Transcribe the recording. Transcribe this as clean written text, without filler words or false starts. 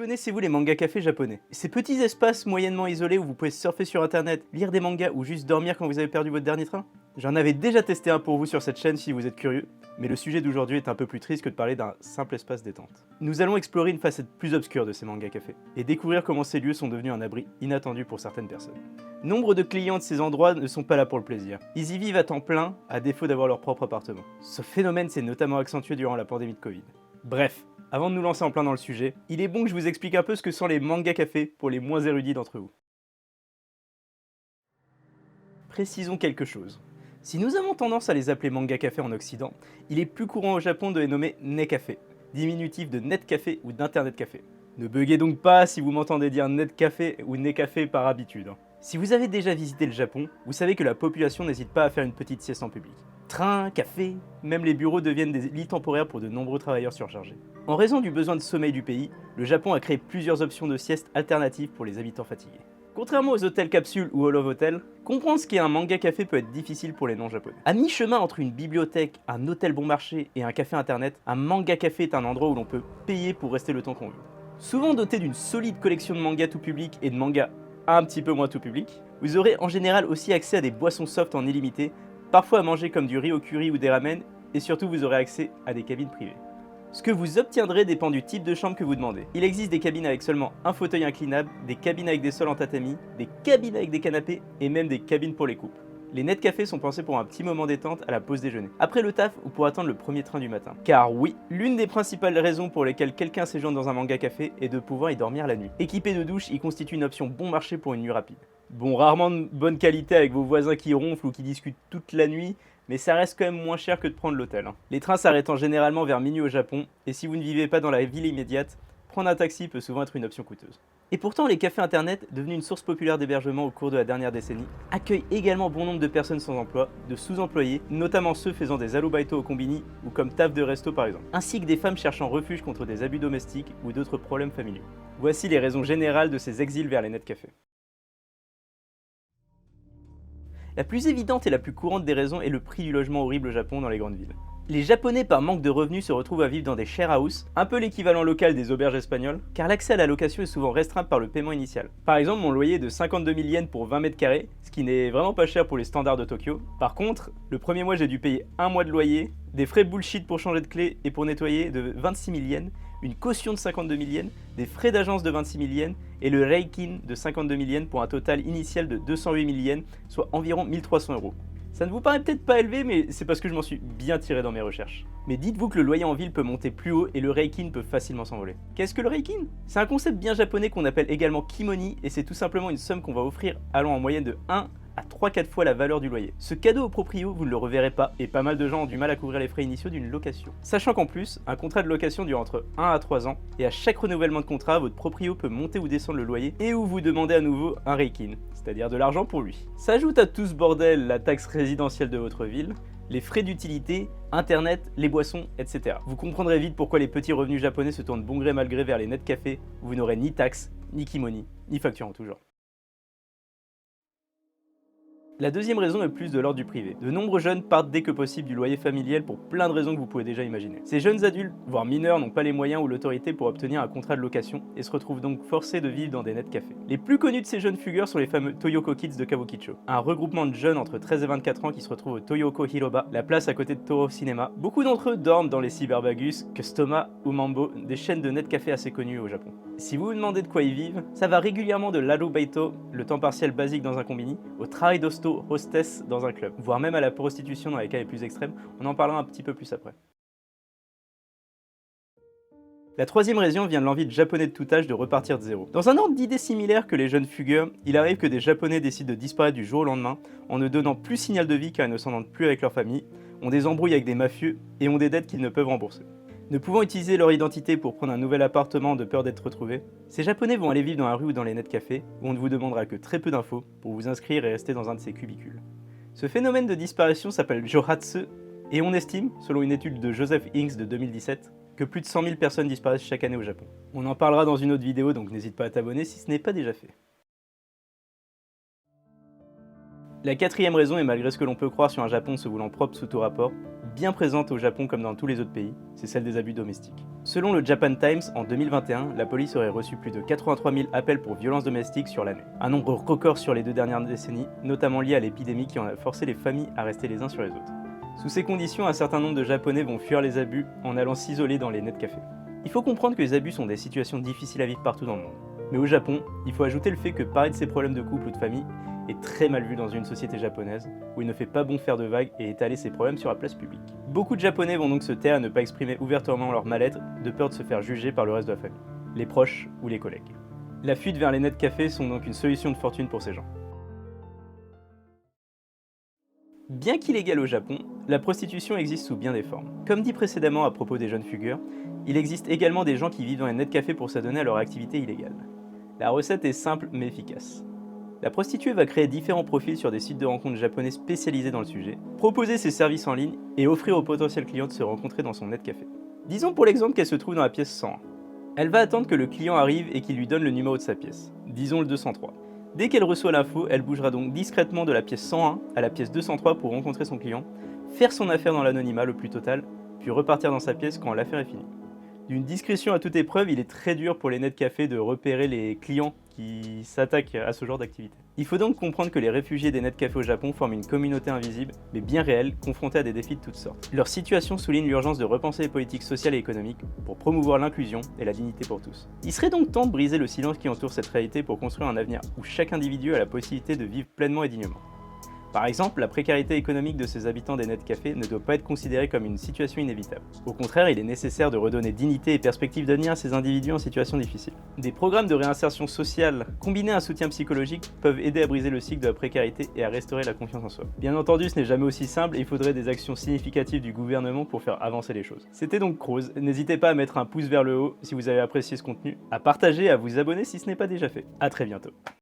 Connaissez-vous les mangas cafés japonais? Ces petits espaces moyennement isolés où vous pouvez surfer sur internet, lire des mangas ou juste dormir quand vous avez perdu votre dernier train? J'en avais déjà testé un pour vous sur cette chaîne si vous êtes curieux, mais le sujet d'aujourd'hui est un peu plus triste que de parler d'un simple espace détente. Nous allons explorer une facette plus obscure de ces mangas cafés, et découvrir comment ces lieux sont devenus un abri inattendu pour certaines personnes. Nombre de clients de ces endroits ne sont pas là pour le plaisir. Ils y vivent à temps plein, à défaut d'avoir leur propre appartement. Ce phénomène s'est notamment accentué durant la pandémie de Covid. Bref, avant de nous lancer en plein dans le sujet, il est bon que je vous explique un peu ce que sont les mangas cafés pour les moins érudits d'entre vous. Précisons quelque chose. Si nous avons tendance à les appeler manga café en Occident, il est plus courant au Japon de les nommer netcafé, diminutif de net café ou d'internet café. Ne buguez donc pas si vous m'entendez dire net café ou netcafé par habitude. Si vous avez déjà visité le Japon, vous savez que la population n'hésite pas à faire une petite sieste en public. Train, café, même les bureaux deviennent des lits temporaires pour de nombreux travailleurs surchargés. En raison du besoin de sommeil du pays, le Japon a créé plusieurs options de sieste alternatives pour les habitants fatigués. Contrairement aux hôtels capsules ou All of Hotel, comprendre ce qu'est un manga café peut être difficile pour les non-japonais. À mi-chemin entre une bibliothèque, un hôtel bon marché et un café internet, un manga café est un endroit où l'on peut payer pour rester le temps qu'on veut. Souvent doté d'une solide collection de mangas tout public et de mangas un petit peu moins tout public, vous aurez en général aussi accès à des boissons soft en illimité, parfois à manger comme du riz au curry ou des ramen, et surtout vous aurez accès à des cabines privées. Ce que vous obtiendrez dépend du type de chambre que vous demandez. Il existe des cabines avec seulement un fauteuil inclinable, des cabines avec des sols en tatami, des cabines avec des canapés et même des cabines pour les couples. Les net cafés sont pensés pour un petit moment détente à la pause déjeuner, après le taf ou pour attendre le premier train du matin. Car oui, l'une des principales raisons pour lesquelles quelqu'un séjourne dans un manga café est de pouvoir y dormir la nuit. Équipé de douche, il constitue une option bon marché pour une nuit rapide. Bon, rarement de bonne qualité avec vos voisins qui ronflent ou qui discutent toute la nuit, mais ça reste quand même moins cher que de prendre l'hôtel. Les trains s'arrêtant généralement vers minuit au Japon, et si vous ne vivez pas dans la ville immédiate, prendre un taxi peut souvent être une option coûteuse. Et pourtant, les cafés internet, devenus une source populaire d'hébergement au cours de la dernière décennie, accueillent également bon nombre de personnes sans emploi, de sous-employés, notamment ceux faisant des alubaito au combini ou comme taf de resto par exemple, ainsi que des femmes cherchant refuge contre des abus domestiques ou d'autres problèmes familiaux. Voici les raisons générales de ces exils vers les net-cafés. La plus évidente et la plus courante des raisons est le prix du logement horrible au Japon dans les grandes villes. Les Japonais par manque de revenus se retrouvent à vivre dans des share house, un peu l'équivalent local des auberges espagnoles, car l'accès à la location est souvent restreint par le paiement initial. Par exemple, mon loyer est de 52 000 yens pour 20 mètres carrés, ce qui n'est vraiment pas cher pour les standards de Tokyo. Par contre, le premier mois j'ai dû payer un mois de loyer, des frais bullshit pour changer de clé et pour nettoyer de 26 000 yens, une caution de 52 000 yens, des frais d'agence de 26 000 yens et le reikin de 52 000 yens pour un total initial de 208 000 yens, soit environ 1300 €. Ça ne vous paraît peut-être pas élevé, mais c'est parce que je m'en suis bien tiré dans mes recherches. Mais dites-vous que le loyer en ville peut monter plus haut et le reikin peut facilement s'envoler. Qu'est-ce que le reikin? C'est un concept bien japonais qu'on appelle également kimoni et c'est tout simplement une somme qu'on va offrir allant en moyenne de 1 à 3-4 fois la valeur du loyer. Ce cadeau au proprio, vous ne le reverrez pas et pas mal de gens ont du mal à couvrir les frais initiaux d'une location. Sachant qu'en plus, un contrat de location dure entre 1 à 3 ans et à chaque renouvellement de contrat, votre proprio peut monter ou descendre le loyer et ou vous demander à nouveau un reikin, c'est-à-dire de l'argent pour lui. S'ajoute à tout ce bordel la taxe résidentielle de votre ville, les frais d'utilité, internet, les boissons, etc. Vous comprendrez vite pourquoi les petits revenus japonais se tournent bon gré mal gré vers les net cafés où vous n'aurez ni taxes, ni kimoni, ni facture en tout genre. La deuxième raison est plus de l'ordre du privé. De nombreux jeunes partent dès que possible du loyer familial pour plein de raisons que vous pouvez déjà imaginer. Ces jeunes adultes, voire mineurs, n'ont pas les moyens ou l'autorité pour obtenir un contrat de location et se retrouvent donc forcés de vivre dans des net-cafés. Les plus connus de ces jeunes fugueurs sont les fameux Toyoko Kids de Kabukicho, un regroupement de jeunes entre 13 et 24 ans qui se retrouvent au Toyoko Hiroba, la place à côté de Toho Cinema. Beaucoup d'entre eux dorment dans les Cyberbagus, Customa ou Mambo, des chaînes de net-cafés assez connues au Japon. Si vous vous demandez de quoi ils vivent, ça va régulièrement de l'arubaito, le temps partiel basique dans un combini, au travail d'hosto, hostess dans un club, voire même à la prostitution dans les cas les plus extrêmes, on en parlera un petit peu plus après. La troisième raison vient de l'envie de japonais de tout âge de repartir de zéro. Dans un ordre d'idées similaire que les jeunes fugueurs, il arrive que des japonais décident de disparaître du jour au lendemain en ne donnant plus signal de vie car ils ne s'entendent plus avec leur famille, ont des embrouilles avec des mafieux et ont des dettes qu'ils ne peuvent rembourser. Ne pouvant utiliser leur identité pour prendre un nouvel appartement de peur d'être retrouvés, ces japonais vont aller vivre dans la rue ou dans les net-cafés où on ne vous demandera que très peu d'infos pour vous inscrire et rester dans un de ces cubicules. Ce phénomène de disparition s'appelle Johatsu et on estime, selon une étude de Joseph Inks de 2017, que plus de 100 000 personnes disparaissent chaque année au Japon. On en parlera dans une autre vidéo donc n'hésite pas à t'abonner si ce n'est pas déjà fait. La quatrième raison, et malgré ce que l'on peut croire sur un Japon se voulant propre sous tout rapport, bien présente au Japon comme dans tous les autres pays, c'est celle des abus domestiques. Selon le Japan Times, en 2021, la police aurait reçu plus de 83 000 appels pour violences domestiques sur l'année. Un nombre record sur les 2 dernières décennies, notamment lié à l'épidémie qui en a forcé les familles à rester les uns sur les autres. Sous ces conditions, un certain nombre de Japonais vont fuir les abus en allant s'isoler dans les net-cafés. Il faut comprendre que les abus sont des situations difficiles à vivre partout dans le monde. Mais au Japon, il faut ajouter le fait que parler de ses problèmes de couple ou de famille est très mal vu dans une société japonaise où il ne fait pas bon faire de vagues et étaler ses problèmes sur la place publique. Beaucoup de Japonais vont donc se taire et ne pas exprimer ouvertement leur mal-être de peur de se faire juger par le reste de la famille, les proches ou les collègues. La fuite vers les net-cafés sont donc une solution de fortune pour ces gens. Bien qu'illégale au Japon, la prostitution existe sous bien des formes. Comme dit précédemment à propos des jeunes fugueurs, il existe également des gens qui vivent dans les net-cafés pour s'adonner à leur activité illégale. La recette est simple mais efficace. La prostituée va créer différents profils sur des sites de rencontres japonais spécialisés dans le sujet, proposer ses services en ligne et offrir aux potentiels clients de se rencontrer dans son net-café. Disons pour l'exemple qu'elle se trouve dans la pièce 101. Elle va attendre que le client arrive et qu'il lui donne le numéro de sa pièce, disons le 203. Dès qu'elle reçoit l'info, elle bougera donc discrètement de la pièce 101 à la pièce 203 pour rencontrer son client, faire son affaire dans l'anonymat le plus total, puis repartir dans sa pièce quand l'affaire est finie. D'une discrétion à toute épreuve, il est très dur pour les net-cafés de repérer les clients qui s'attaquent à ce genre d'activité. Il faut donc comprendre que les réfugiés des net-cafés au Japon forment une communauté invisible, mais bien réelle, confrontée à des défis de toutes sortes. Leur situation souligne l'urgence de repenser les politiques sociales et économiques pour promouvoir l'inclusion et la dignité pour tous. Il serait donc temps de briser le silence qui entoure cette réalité pour construire un avenir où chaque individu a la possibilité de vivre pleinement et dignement. Par exemple, la précarité économique de ces habitants des net-cafés ne doit pas être considérée comme une situation inévitable. Au contraire, il est nécessaire de redonner dignité et perspective d'avenir à ces individus en situation difficile. Des programmes de réinsertion sociale combinés à un soutien psychologique peuvent aider à briser le cycle de la précarité et à restaurer la confiance en soi. Bien entendu, ce n'est jamais aussi simple et il faudrait des actions significatives du gouvernement pour faire avancer les choses. C'était donc Croze. N'hésitez pas à mettre un pouce vers le haut si vous avez apprécié ce contenu, à partager et à vous abonner si ce n'est pas déjà fait. A très bientôt.